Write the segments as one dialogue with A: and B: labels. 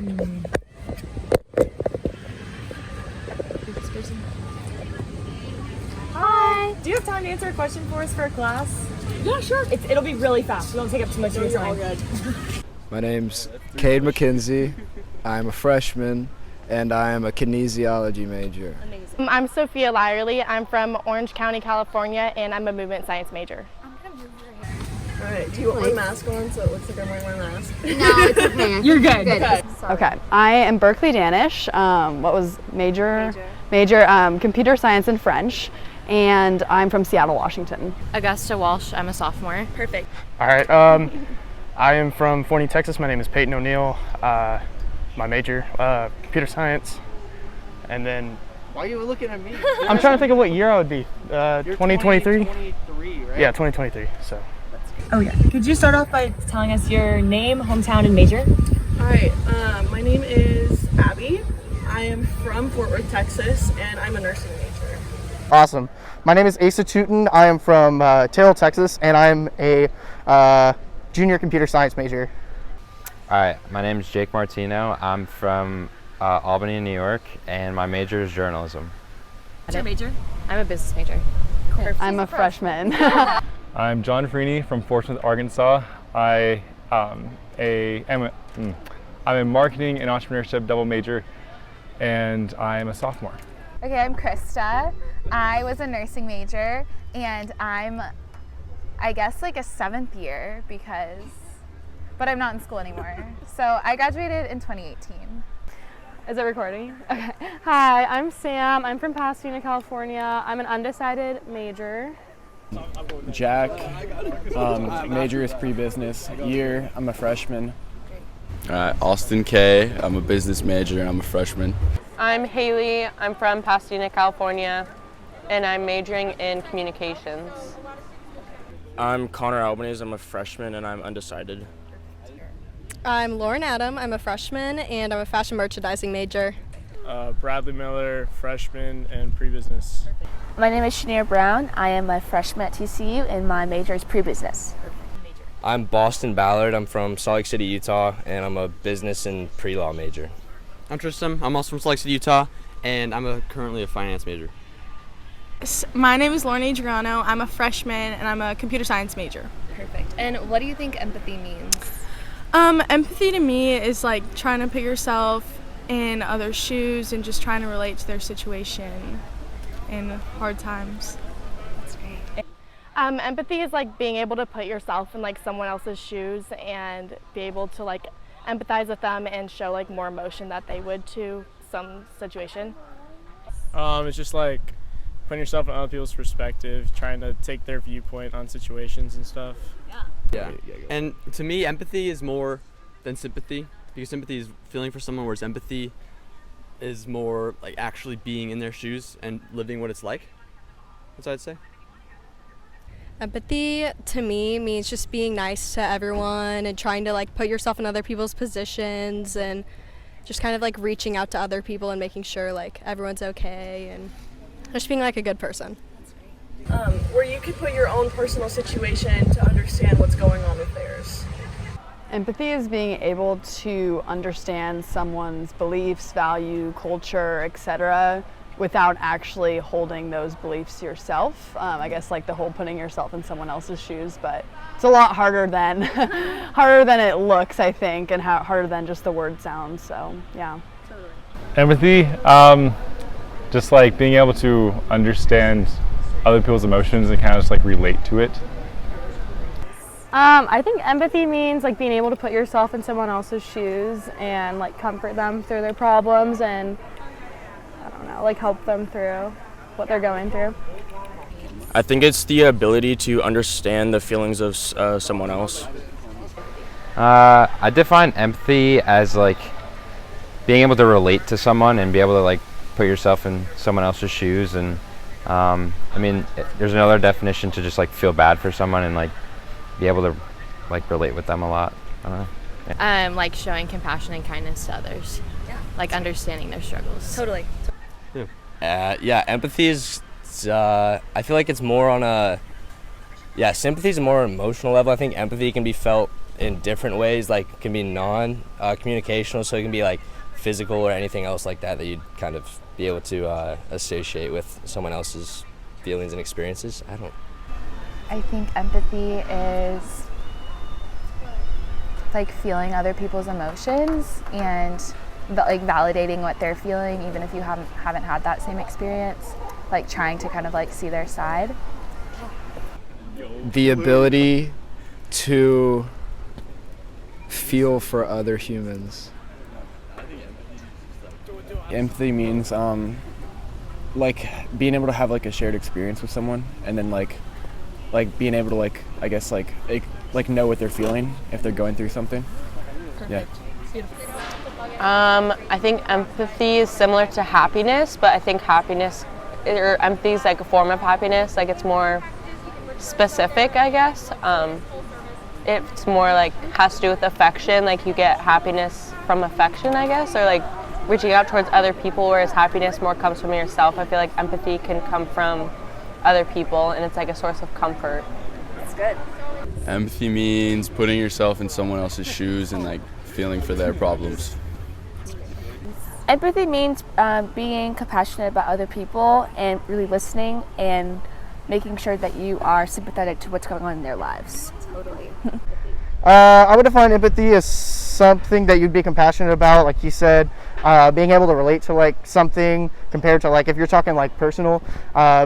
A: This person.
B: Hi.
A: Do you have time to answer a question for us for a class?
C: Yeah, sure.
A: It'll be really fast. We won't take up too much of your time.
D: My name's Cade McKenzie. I'm a freshman, and I am a kinesiology major.
B: I'm Sophia Lyerly. I'm from Orange County, California, and I'm a movement science major.
C: All right. Do you want my mask on so it looks like I'm wearing my mask?
E: No, it's okay.
A: You're good.
F: Okay, I am Berkeley Danish. What was major? Major computer science and French, and I'm from Seattle, Washington.
G: Augusta Walsh. I'm a sophomore.
A: Perfect.
H: All right. I am from Forney, Texas. My name is Peyton O'Neill. My major, computer science, and then.
D: Why are you looking at me?
H: I'm trying to think of what year I would be. 2023.
D: 2023, right?
H: Yeah, 2023. So.
A: Oh yeah. Could you start off by telling us your name, hometown, and major?
C: Hi. My name is Abby. I am from Fort Worth, Texas, and I'm a nursing major.
H: Awesome. My name is Asa Tootin. I am from Taylor, Texas, and I'm a junior computer science major.
I: All right, my name is Jake Martino. I'm from Albany, New York, and my major is journalism.
A: What's your major?
G: I'm a business major.
F: I'm a freshman.
J: I'm John Freeney from Fort Smith, Arkansas. I'm a marketing and entrepreneurship double major, and I'm a sophomore.
E: Okay, I'm Krista. I was a nursing major, and I'm, I guess, like a 7th year but I'm not in school anymore. So I graduated in 2018.
F: Is it recording? Okay. Hi, I'm Sam. I'm from Pasadena, California. I'm an undecided major.
D: Jack, major is pre-business. Year, I'm a freshman.
K: Austin K. I'm a business major and I'm a freshman.
L: I'm Haley. I'm from Pasadena, California, and I'm majoring in communications.
M: I'm Connor Albanese. I'm a freshman and I'm undecided.
N: I'm Lauren Adam. I'm a freshman and I'm a fashion merchandising major.
H: Bradley Miller, freshman and pre-business.
O: My name is Shania Brown. I am a freshman at TCU and my major is pre-business.
M: I'm Boston Ballard. I'm from Salt Lake City, Utah, and I'm a business and pre-law major.
P: I'm Tristan. I'm also from Salt Lake City, Utah, and I'm currently a finance major.
Q: My name is Lauren Adriano. I'm a freshman and I'm a computer science major.
G: Perfect. And what do you think empathy means?
Q: Empathy to me is like trying to put yourself in others' shoes and just trying to relate to their situation in hard times.
G: That's great.
B: Empathy is like being able to put yourself in like someone else's shoes and be able to like empathize with them and show like more emotion that they would to some situation.
H: It's just like putting yourself in other people's perspective, trying to take their viewpoint on situations and stuff.
P: Yeah. And to me, empathy is more than sympathy, because sympathy is feeling for someone, whereas empathy is more like actually being in their shoes and living what it's like. That's what I'd say.
N: Empathy to me means just being nice to everyone and trying to like put yourself in other people's positions and just kind of like reaching out to other people and making sure like everyone's okay and just being like a good person.
C: Where you could put your own personal situation to understand what's going on with theirs.
F: Empathy is being able to understand someone's beliefs, value, culture, etc., without actually holding those beliefs yourself. I guess like the whole putting yourself in someone else's shoes, but it's a lot harder than harder than it looks, I think, and harder than just the word sounds. So yeah.
J: Empathy, just like being able to understand other people's emotions and kind of just like relate to it.
B: I think empathy means like being able to put yourself in someone else's shoes and like comfort them through their problems and I don't know, like help them through what they're going through.
M: I think it's the ability to understand the feelings of someone else.
I: I define empathy as like being able to relate to someone and be able to like put yourself in someone else's shoes, and I mean there's another definition to just like feel bad for someone and like be able to like relate with them a lot. I don't know. Yeah.
G: Like showing compassion and kindness to others.
A: Yeah.
G: Like understanding their struggles.
A: Totally.
M: Empathy is, I feel like it's more on sympathy is a more emotional level. I think empathy can be felt in different ways, like can be non-communicational, so it can be like physical or anything else like that you'd kind of be able to associate with someone else's feelings and experiences.
E: I think empathy is like feeling other people's emotions and like validating what they're feeling, even if you haven't had that same experience, like trying to kind of like see their side.
D: The ability to feel for other humans.
R: Empathy means like being able to have like a shared experience with someone, and then like being able to like, I guess like know what they're feeling if they're going through something.
L: Perfect. Yeah. I think empathy is similar to happiness, but I think happiness or empathy is like a form of happiness. Like it's more specific, I guess. It's more like has to do with affection. Like you get happiness from affection, I guess, or like reaching out towards other people, whereas happiness more comes from yourself. I feel like empathy can come from other people, and it's like a source of comfort.
E: That's good.
K: Empathy means putting yourself in someone else's shoes and like feeling for their problems.
O: Empathy means being compassionate about other people and really listening and making sure that you are sympathetic to what's going on in their lives.
E: Totally.
S: I would define empathy as something that you'd be compassionate about, like you said, being able to relate to like something compared to like if you're talking like personal,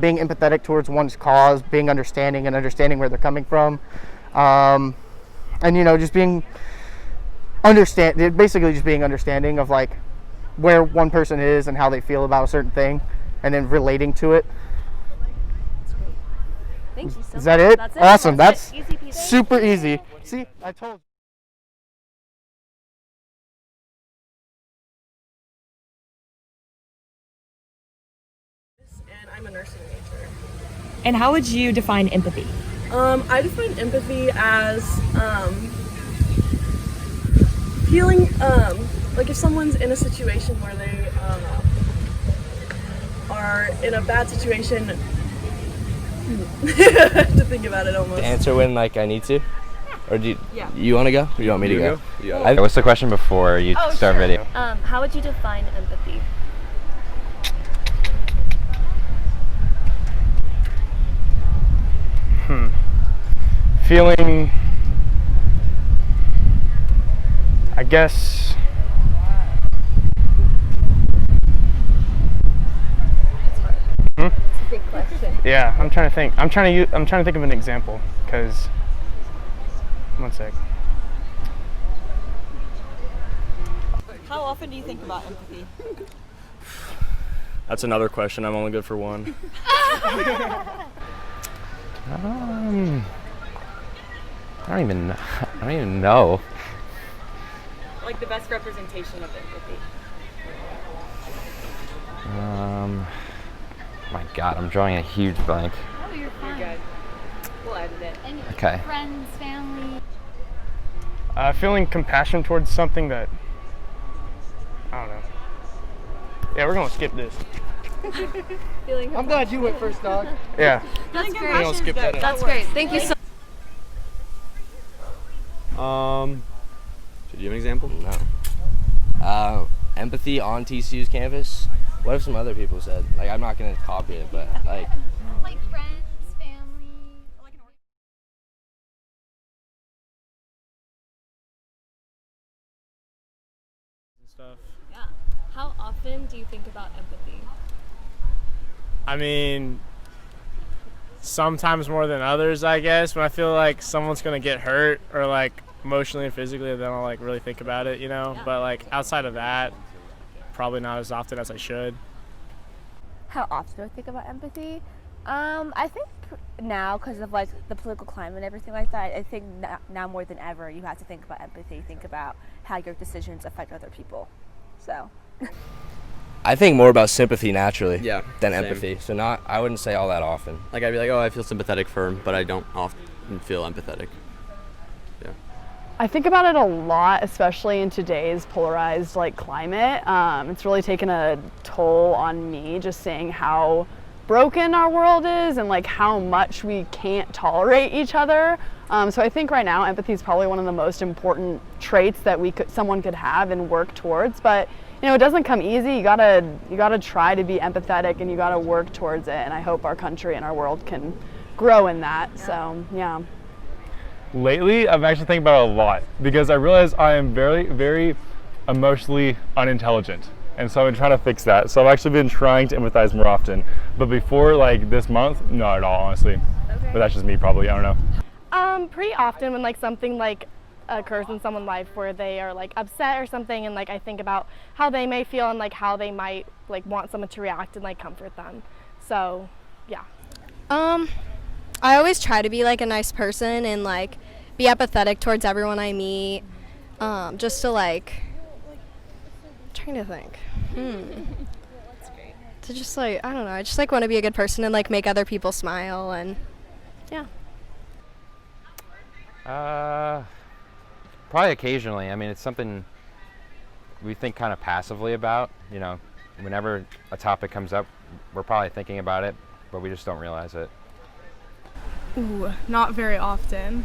S: being empathetic towards one's cause, being understanding and understanding where they're coming from, and just being basically just being understanding of like where one person is and how they feel about a certain thing, and then relating to it.
O: Thank you so much.
S: Is that it?
O: That's it.
S: Awesome.
O: That's
S: That's
O: it. Easy peasy.
S: super easy. See, I told you.
C: And I'm a nursing major.
A: And how would you define empathy?
C: I define empathy as feeling like if someone's in a situation where they are in a bad situation. I have to think about it almost.
M: To answer when like I need to, or do you want to go? Or you want me to go?
I: Yeah. What's the question before you start video?
N: How would you define empathy?
H: Feeling, I guess,
E: It's a big question.
H: yeah, I'm trying to think. I'm trying to think of an example, because, one sec.
A: How often do you think about empathy?
T: That's another question. I'm only good for one.
I: I don't even know.
A: Like the best representation of empathy.
I: My God, I'm drawing a huge blank.
N: Oh, you're fine.
A: You're good. We'll edit it.
N: And
I: Okay.
N: friends, family.
H: Feeling compassion towards something that, I don't know. Yeah, we're gonna skip this.
S: I'm glad you went first, dog.
H: Yeah.
N: That's
H: We're
N: great.
H: gonna skip that.
N: That's great. Thank you so
P: Should you have an example?
M: No. Empathy on TCU's campus. What have some other people said? Like, I'm not gonna copy it, but like.
N: Like friends, family.
T: Stuff.
N: Yeah. How often do you think about empathy?
T: I mean, sometimes more than others, I guess. When I feel like someone's gonna get hurt or like emotionally and physically, then I'll like really think about it,
N: Yeah.
T: But like outside of that, probably not as often as I should.
O: How often do I think about empathy? I think now, because of like the political climate and everything like that, I think now more than ever you have to think about empathy, think about how your decisions affect other people. So
M: I think more about sympathy naturally than
P: same.
M: empathy. So I wouldn't say all that often.
P: Like I'd be like, oh, I feel sympathetic for him, but I don't often feel empathetic. Yeah.
F: I think about it a lot, especially in today's polarized like climate. It's really taken a toll on me just seeing how broken our world is and like how much we can't tolerate each other. So I think right now empathy is probably one of the most important traits that someone could have and work towards. But you know, it doesn't come easy. You gotta try to be empathetic, and you gotta work towards it. And I hope our country and our world can grow in that. So yeah.
J: Lately, I've actually thinking about it a lot because I realize I am very, very emotionally unintelligent. And so I've been trying to fix that. So I've actually been trying to empathize more often. But before like this month, not at all, honestly. Okay. But that's just me probably, I don't know.
B: Pretty often when like something like occurs in someone's life where they are like upset or something, and like I think about how they may feel and like how they might like want someone to react and like comfort them. So yeah.
N: I always try to be like a nice person and like be empathetic towards everyone I meet. Just to like, I'm trying to think. To just like, I don't know, I just like want to be a good person and like make other people smile, and yeah.
I: Probably occasionally. I mean, it's something we think kind of passively about. You know, whenever a topic comes up, we're probably thinking about it, but we just don't realize it.
Q: Ooh, not very often.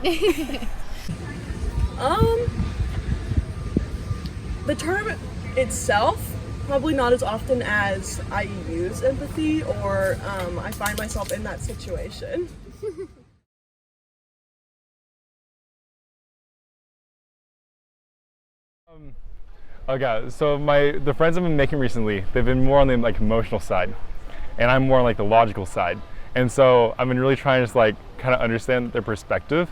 C: The term itself, probably not as often as I use empathy or I find myself in that situation.
J: Okay, so the friends I've been making recently, they've been more on the like emotional side, and I'm more on like the logical side. And so I've been really trying to just like kind of understand their perspective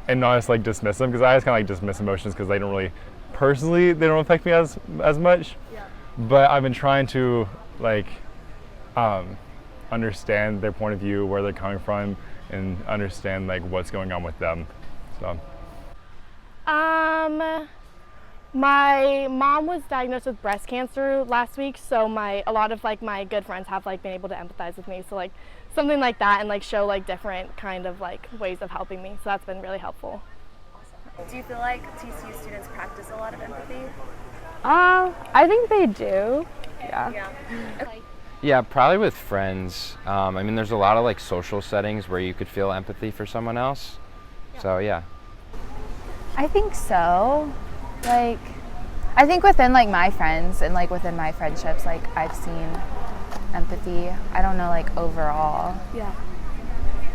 J: and not just like dismiss them, because I just kind of like dismiss emotions because they don't really, personally, they don't affect me as much. Yeah. But I've been trying to like understand their point of view, where they're coming from, and understand like what's going on with them. So.
B: My mom was diagnosed with breast cancer last week, so a lot of like my good friends have like been able to empathize with me. So like something like that, and like show like different kind of like ways of helping me. So that's been really helpful.
O: Do you feel like TCU students practice a lot of empathy?
F: I think they do. Yeah.
I: Yeah, probably with friends. I mean, there's a lot of like social settings where you could feel empathy for someone else. So yeah.
E: I think so. Like, I think within like my friends and like within my friendships, like I've seen empathy. I don't know like overall.
C: Yeah.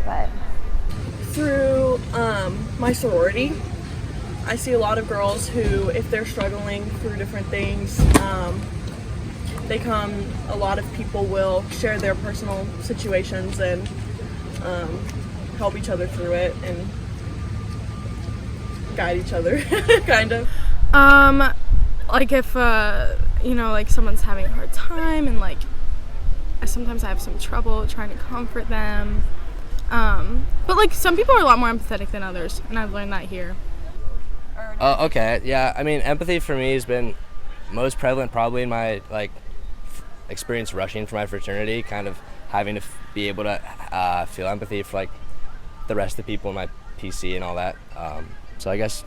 E: But
C: through my sorority, I see a lot of girls who, if they're struggling through different things, a lot of people will share their personal situations and help each other through it and guide each other, kind of.
Q: Like if, you know, like someone's having a hard time and like sometimes I have some trouble trying to comfort them. But like some people are a lot more empathetic than others, and I've learned that here.
M: Okay, yeah, I mean, empathy for me has been most prevalent probably in my like experience rushing for my fraternity, kind of having to be able to feel empathy for like the rest of the people in my PC and all that. So I guess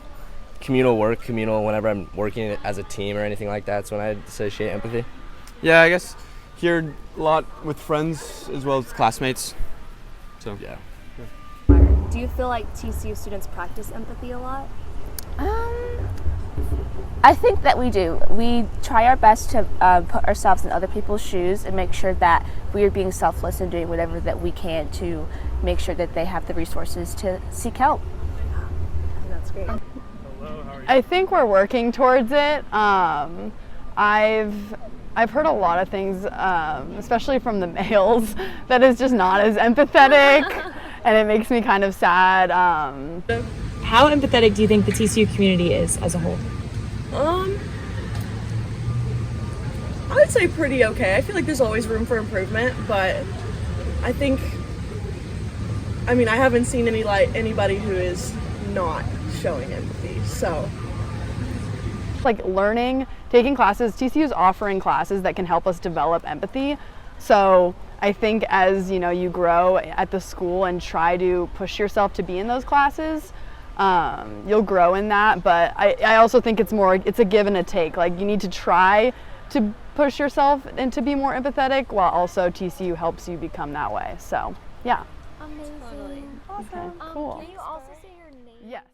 M: communal whenever I'm working as a team or anything like that, that's when I associate empathy.
P: Yeah, I guess here a lot with friends as well as classmates. So yeah.
O: Do you feel like TCU students practice empathy a lot?
U: I think that we do. We try our best to put ourselves in other people's shoes and make sure that we are being selfless and doing whatever that we can to make sure that they have the resources to seek help.
O: That's great.
F: I think we're working towards it. I've heard a lot of things, especially from the males, that is just not as empathetic, and it makes me kind of sad.
A: How empathetic do you think the TCU community is as a whole?
C: I would say pretty okay. I feel like there's always room for improvement, but I think, I mean, I haven't seen anybody who is not showing empathy, so.
F: Like learning, taking classes, TCU is offering classes that can help us develop empathy. So I think as you know, you grow at the school and try to push yourself to be in those classes, you'll grow in that. But I also think it's a give and a take. Like you need to try to push yourself and to be more empathetic, while also TCU helps you become that way. So, yeah.
O: Amazing. Awesome.
F: Okay, cool.
O: Can you also say your name?
F: Yes.